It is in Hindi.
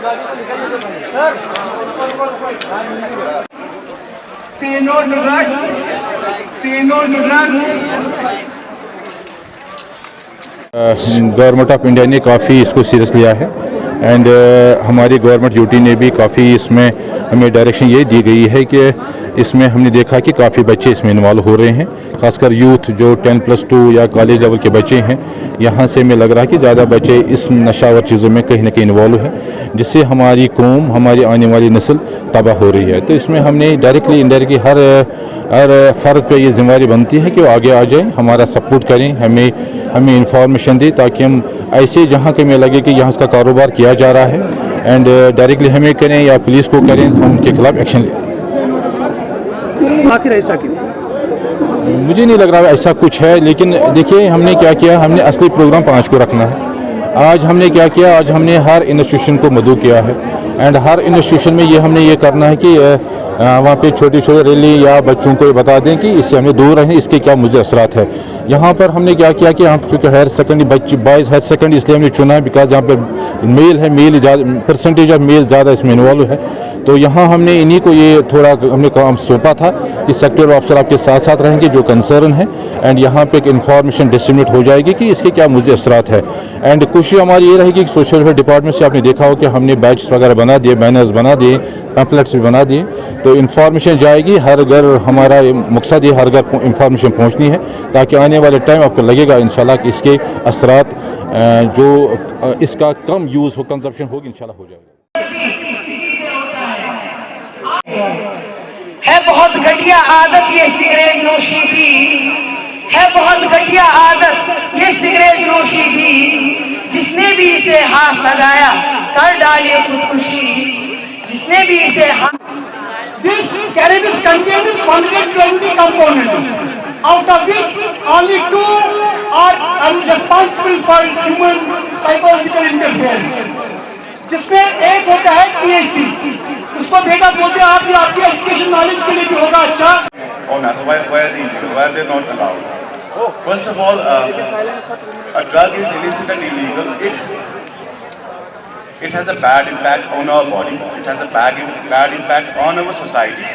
Say no to drugs. Say no to drugs. Government of India ने काफ़ी इसको सीरियस लिया है एंड हमारी गवर्नमेंट यूटी ने भी काफ़ी इसमें हमें डायरेक्शन ये दी गई है कि इसमें हमने देखा कि काफ़ी बच्चे इसमें इन्वॉल्व हो रहे हैं, खासकर यूथ जो 10+2 या कॉलेज लेवल के बच्चे हैं। यहाँ से हमें लग रहा है कि ज़्यादा बच्चे इस नशावर चीज़ों में कहीं ना कहीं इन्वॉल्व है, जिससे हमारी कौम, हमारी आने वाली नस्ल तबाह हो रही है। तो इसमें हमने डायरेक्टली इनडायरेक्टली हर फ़र्द पे ये जिम्मेदारी बनती है कि वो आगे आ जाए, हमारा सपोर्ट करें, हमें इंफॉर्मेशन दें, ताकि हम ऐसे जहाँ के में लगे कि यहाँ इसका कारोबार किया जा रहा है एंड डायरेक्टली हमें करें या पुलिस को करें, हम उनके खिलाफ एक्शन लें। आखिर ऐसा क्यों? मुझे नहीं लग रहा ऐसा कुछ है, लेकिन देखिए हमने क्या किया, हमने असली प्रोग्राम 5 को रखना है। आज हमने क्या किया, आज हमने हर इंस्टीट्यूशन को मदऊ किया है एंड हर इंस्टीट्यूशन में ये हमने ये करना है कि वहाँ पे छोटी छोटी रैली या बच्चों को ये बता दें कि इससे हमें दूर रहें, इसके क्या मुझे असरात है। यहाँ पर हमने क्या किया कि हम चूँकि हायर सेकेंडरी बच्चे बॉयज़ हायर सेकेंडरी इसलिए हमने चुना है बिकॉज यहाँ पे मेल है, मेल ज़्यादा परसेंटेज ऑफ मेल ज़्यादा इसमें इन्वॉल्व है। तो यहाँ हमने इन्हीं को ये थोड़ा हमने काम सौंपा था कि सेक्टर ऑफिसर आपके साथ साथ रहेंगे जो कंसर्न है एंड यहाँ पे एक इन्फॉर्मेशन डिस्ट्रीब्यूट हो जाएगी कि इसके क्या मुझे असरात है। एंड कोशिश हमारी ये रहेगी कि सोशल वेलफेयर डिपार्टमेंट से आपने देखा हो कि हमने बैचेस वगैरह बना दिए, बैनर्स बना दिए, पैम्पलेट्स भी बना दिए, तो इन्फॉर्मेशन जाएगी हर घर। हमारा मकसद ये हर घर इन्फॉर्मेशन पहुँचनी है ताकि आने वाले टाइम आपको लगेगा इंशाल्लाह कि इसके असरात जो इसका कम यूज़ हो, कंजप्शन होगी, इंशाल्लाह हो जाएगा। है बहुत घटिया आदत ये सिगरेट नोशी की, है बहुत घटिया आदत ये सिगरेट नोशी की। जिसने भी इसे हाथ लगाया कर डाले खुदकुशी, जिसने भी इसे हाथ। This cannabis contains 120 components, out of which only 2 are responsible for human psychological interference. जिसमें एक होता है THC, उसको बेटा बोलते हैं। आप आपकी एजुकेशन नॉलेज के लिए भी होगा अच्छा। Oh, no. So why are they illegal? Why are they not allowed? First of all, a drug is illicit and illegal if it has a bad impact on our body, it has a bad impact on our society,